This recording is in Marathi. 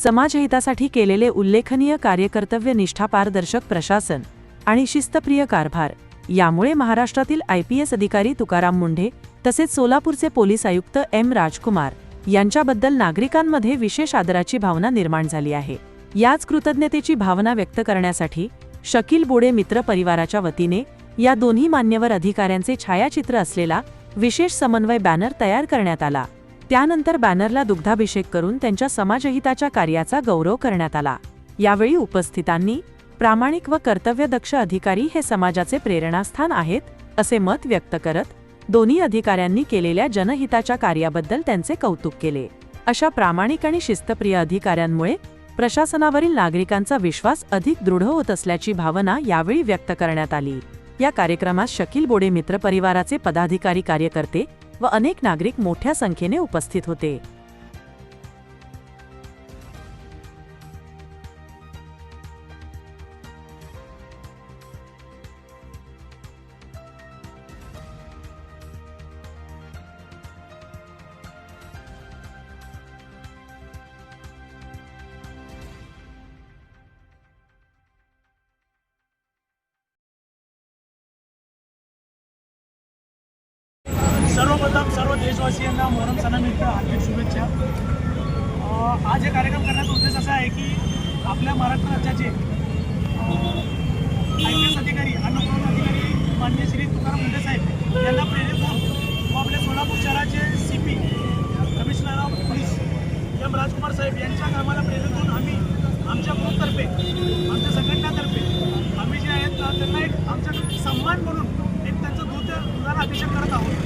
समाजहितासाठी केलेले उल्लेखनीय कार्य, कर्तव्यनिष्ठा, पारदर्शक प्रशासन आणि शिस्तप्रिय कारभार यामुळे महाराष्ट्रातील IPS अधिकारी तुकाराम मुंढे तसेच सोलापूरचे पोलीस आयुक्त M. राजकुमार यांच्याबद्दल नागरिकांमध्ये विशेष आदराची भावना निर्माण झाली आहे। याच कृतज्ञतेची भावना व्यक्त करण्यासाठी शकील बोडे मित्र परिवाराच्या वतीने या दोन्ही मान्यवर अधिकाऱ्यांचे छायाचित्र असलेला विशेष समन्वय बॅनर तयार करण्यात आला। त्यानंतर बॅनरला दुग्धाभिषेक करून त्यांच्या समाजहिताच्या कार्याचा गौरव करण्यात आला। यावेळी उपस्थितांनी प्रामाणिक व कर्तव्यदक्ष अधिकारी हे समाजाचे प्रेरणास्थान आहेत असे मत व्यक्त करत दोन्ही अधिकाऱ्यांनी केलेल्या जनहिताच्या कार्याबद्दल त्यांचे कौतुक केले। अशा प्रामाणिक आणि शिस्तप्रिय अधिकाऱ्यांमुळे प्रशासनावरील नागरिकांचा विश्वास अधिक दृढ होत असल्याची भावना यावेळी व्यक्त करण्यात आली। या कार्यक्रमात शकील बोडे मित्र परिवाराचे पदाधिकारी, कार्यकर्ते व अनेक नागरिक मोठ्या संख्येने उपस्थित होते। सर्वप्रथम सर्व देशवासियांना मोहरम सणानिमित्त हार्दिक शुभेच्छा। आज हे कार्यक्रम करण्याचा उद्देश असा आहे की आपल्या महाराष्ट्र राज्याचे IPS अधिकारी, अन्नपूर्णा अधिकारी माननीय श्री तुकाराम मुंढे साहेब यांना प्रेरित होऊन व आपल्या सोलापूर शहराचे CP commissioner of police M. राजकुमार साहेब यांच्या कामाला प्रेरित होऊन आम्ही आमच्या ग्रुपतर्फे, आमच्या संघटनातर्फे आम्ही जे आहेत त्यांना एक आमचा सन्मान म्हणून एक त्यांचा दुधाला अभिषेक करत आहोत।